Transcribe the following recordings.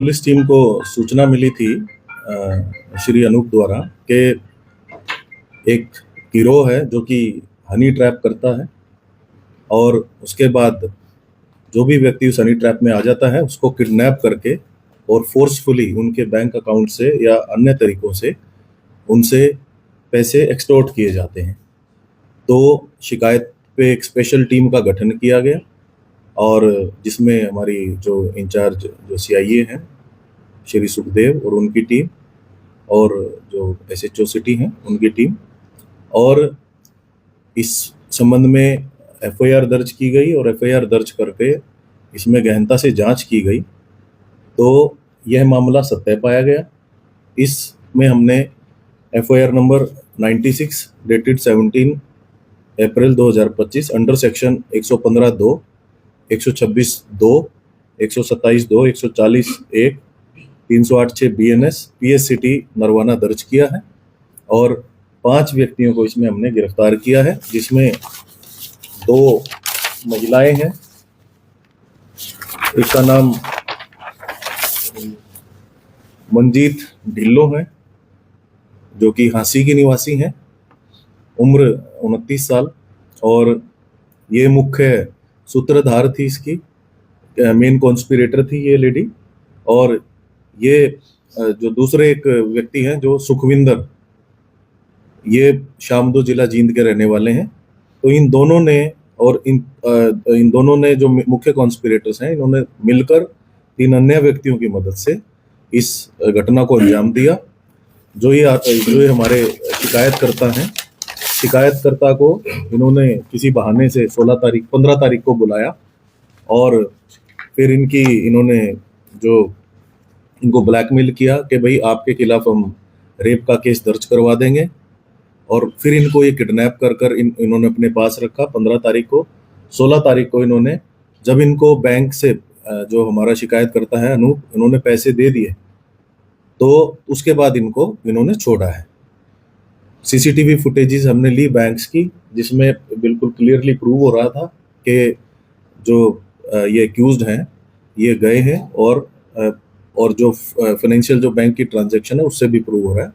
Police team को सूचना मिली थी श्री अनूप द्वारा कि एक गिरोह है जो कि हनी ट्रैप करता है और उसके बाद जो भी व्यक्ति उस हनी ट्रैप में आ जाता है उसको किडनैप करके और फोर्सफुली उनके बैंक अकाउंट से या अन्य तरीकों से उनसे पैसे एक्सटॉर्ट किए जाते हैं। तो शिकायत पे एक स्पेशल टीम का गठन किया गया और जिसमें हमारी जो इंचार्ज जो सीआईए हैं श्री सुखदेव और उनकी टीम और जो एसएचओ सिटी हैं उनकी टीम, और इस संबंध में एफआईआर दर्ज की गई और एफआईआर दर्ज करके इसमें गहनता से जांच की गई तो यह मामला सत्य पाया गया। इसमें हमने एफआईआर नंबर 96 डेटेड 17 अप्रैल 2025 under section 115(2), 126(2), 127(2), 140(1), 308(6) BNS PS city Narwana दर्ज किया है और 5 व्यक्तियों को इसमें हमने गिरफ्तार किया है, जिसमें 2 महिलाएं हैं। एक का नाम मंजीत ढिल्लो है जो कि हांसी की निवासी हैं, उम्र 29 साल, और ये मुख्य सूत्रधार थी, इसकी मेन कॉन्स्पिरेटर थी ये लेडी। और ये जो दूसरे एक व्यक्ति हैं जो सुखविंदर, ये शामदो जिला जींद के रहने वाले हैं। तो इन दोनों ने और इन दोनों ने जो मुख्य कॉन्स्पिरेटर्स हैं, इन्होंने मिलकर 3 अन्य व्यक्तियों की मदद से इस घटना को अंजाम दिया। जो ये हमारे शिकायतकर्ता हैं, शिकायतकर्ता को इन्होंने किसी बहाने से 15 तारीख को बुलाया और फिर इन्होंने इनको ब्लैकमेल किया कि भाई आपके खिलाफ हम रेप का केस दर्ज करवा देंगे, और फिर इनको ये किडनैप कर इन्होंने अपने पास रखा 15 तारीख को। 16 तारीख को इन्होंने, जब इनको बैंक से जो हमारा शिकायत करता है अनूप, इन्होंने पैसे दे दिए तो उसके बाद इन्होंने छोड़ा है। सीसीटीवी फुटेजेस हमने ली बैंक्स की, जिसमें बिल्कुल क्लियरली प्रूव हो रहा था कि जो ये एक्यूज्ड हैं ये गए हैं, और जो फाइनेंशियल जो बैंक की ट्रांजैक्शन है उससे भी प्रूव हो रहा है।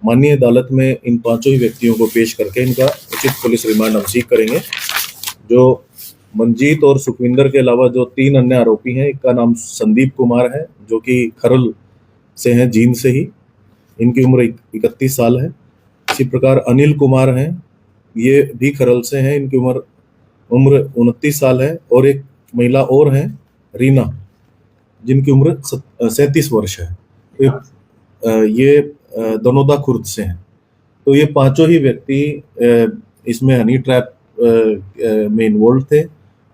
माननीय अदालत में इन 5 ही व्यक्तियों को पेश करके इनका उचित पुलिस रिमांड हम सीख करेंगे। जो मंजीत और सुखविंदर के अलावा जो 3 अन्य आरोपी हैं, एक का नाम संदीप कुमार है जो कि खरल से हैं, जींद से ही, इनकी उम्र 31 साल है। इसी प्रकार अनिल कुमार हैं, ये भी खरल से हैं, इनकी उम्र 29 साल है। और एक महिला और हैं रीना, जिनकी उम्र 37 वर्ष है। तो ये दनोदा खुर्द से हैं। तो ये 5 ही व्यक्ति इसमें हनी ट्रैप में इन्वॉल्व थे,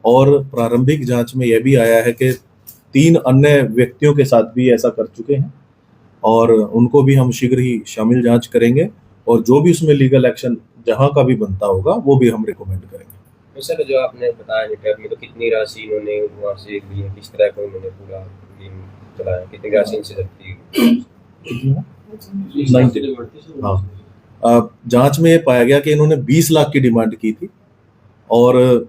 और प्रारंभिक जांच में यह भी आया है कि 3 अन्य व्यक्तियों के साथ भी ऐसा कर चुके हैं, और उनको भी हम शीघ्र ही शामिल जांच करेंगे, और जो भी उसमें लीगल एक्शन जहां का भी बनता होगा वो भी हम रिकमेंड करेंगे। तो सर, जो आपने बताया ट्रैप में, तो कितनी राशि इन्होंने वहाँ से ली है, किस तरह का उन्होंने पूरा गेम चलाया, कितनी राशि इनसे जब्ती? हाँ, जांच में ये पाया गया कि इन्होंने 20 लाख की डिमांड की थी, और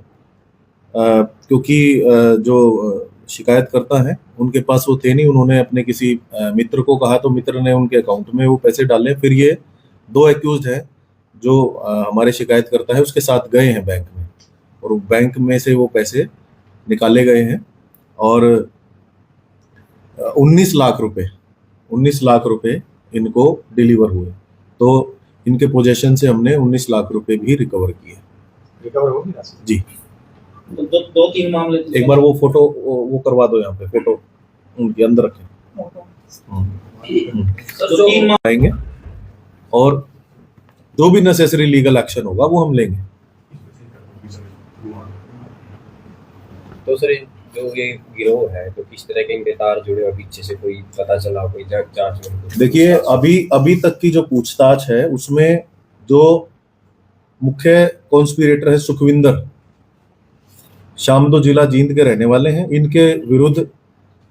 क्योंकि जो शिकायत करता है उनके पास वो थे नहीं, उन्होंने अपने किसी मित्र को कहा तो मित्र ने उनके अकाउंट में वो पैसे डाले। फिर ये 2 एक्यूज्ड हैं जो हमारे शिकायत करता है उसके साथ गए हैं बैंक में, और बैंक में से वो पैसे निकाले गए हैं, और 19 लाख रुपए इनको डिलीवर हुए। तो इनके पोजेशन से हमने 19 लाख रुपए भी रिकवर किए। रिकवर हो गया जी। तो 2-3 मामले एक बार वो फोटो वो करवा दो, यहाँ पे फोटो उनके अंदर रखें। आएंगे और जो भी नेसेसरी लीगल एक्शन होगा वो हम लेंगे। तो सर, जो ये गिरोह है तो किस तरह के इनके तार जुड़े और पीछे से कोई पता चला, कोई जांच में? देखिए, अभी तक की जो पूछताछ है उसमें जो मुख्य कॉन्स्पिरेटर है सुखविंदर, शामदो जिला जींद के रहने वाले हैं, इनके विरुद्ध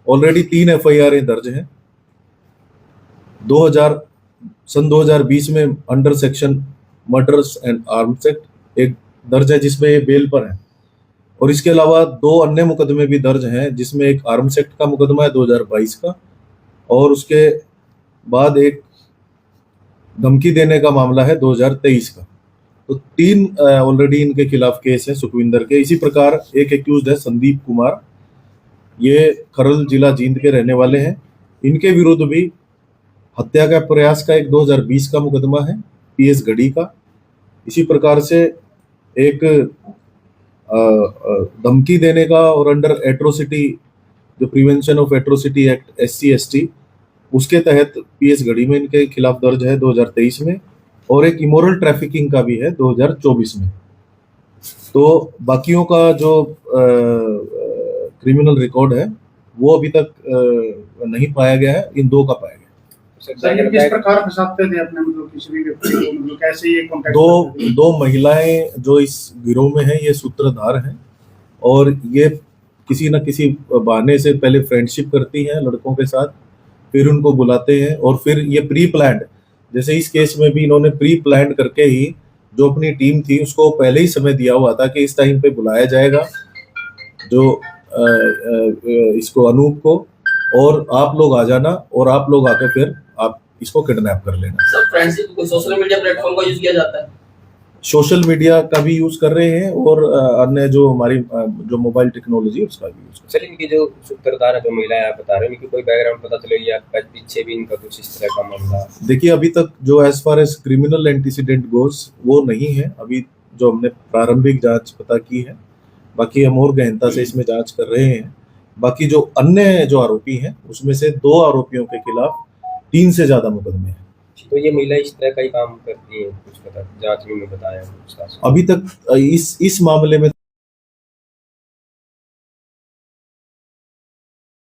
ऑलरेडी 3 एफआईआर दर्ज हैं। 2020 में under section murders and arms act एक दर्ज है जिसमें ये बेल पर है, और इसके अलावा 2 अन्य मुकदमे भी दर्ज हैं, जिसमें एक आर्म्स एक्ट का मुकदमा है 2022 का, और उसके बाद एक धमकी देने का मामला है 2023 का। तो 3 ऑलरेडी इनके खिलाफ केस है सुखविंदर के। इसी प्रकार एक एक्यूज्ड है संदीप कुमार, ये खरल जिला जींद के रहने वाले हैं। इनके विरुद्ध भी हत्या का प्रयास का एक 2020 का मुकदमा है पीएस गढ़ी का। इसी प्रकार से एक धमकी देने का और अंडर एट्रोसिटी, जो prevention of atrocity act SC/ST, उसके तहत पीएस गढ़ी में इनके खिलाफ दर्ज है 2023 में, और एक इमोरल ट्रैफिकिंग का भी है 2024 में। तो बाकियों का जो क्रिमिनल रिकॉर्ड है वो अभी तक नहीं पाया गया है, इन 2 का पाया गया। सर ये किस प्रकार फंसाते थे अपने, मतलब किसी भी व्यक्ति को, मतलब कैसे ये कांटेक्ट करते थे? दो महिलाएं जो इस गिरोह में हैं, ये सूत्रधार हैं, और ये किसी न किसी बहाने से पहले फ्रेंडशिप करती हैं लड़कों के साथ, फिर उनको बुलाते हैं, और फिर ये प्री प्लान्ड, जैसे इस केस में भी इन्होंने प्री प्लान्ड करके ही जो अपनी टीम थी उसको पहले ही समय दिया हुआ था कि इस टाइम पे बुलाया जाएगा जो इसको अनूप को, और आप लोग आ जाना, और आप लोग आके फिर आप इसको किडनैप कर लेना। सब फ्रेंडशिप को सोशल मीडिया प्लेटफॉर्म का यूज किया जाता है, सोशल मीडिया का भी यूज कर रहे हैं, और अन्य जो हमारी जो मोबाइल टेक्नोलॉजी है उसका भी यूज कर सर इनकी जो सूत्रधार है, जो महिलाएं आप बता रहे हैं, इनकी कोई बैकग्राउंड पता चले या पीछे भी इनका कुछ इस तरह का मामला? देखिए, अभी तक जो as far as criminal antecedent goes वो नहीं है अभी, जो हमने प्रारंभिक जांच पता की है। बाकी हम और गहनता से इसमें जांच कर रहे हैं। बाकी जो अन्य जो आरोपी हैं उसमें से 2 आरोपियों के खिलाफ 3 से ज्यादा मुकदमे हैं। तो ये महिला इस तरह का ही काम करती है, कुछ पता जांच में बताया उसका? अभी तक इस मामले में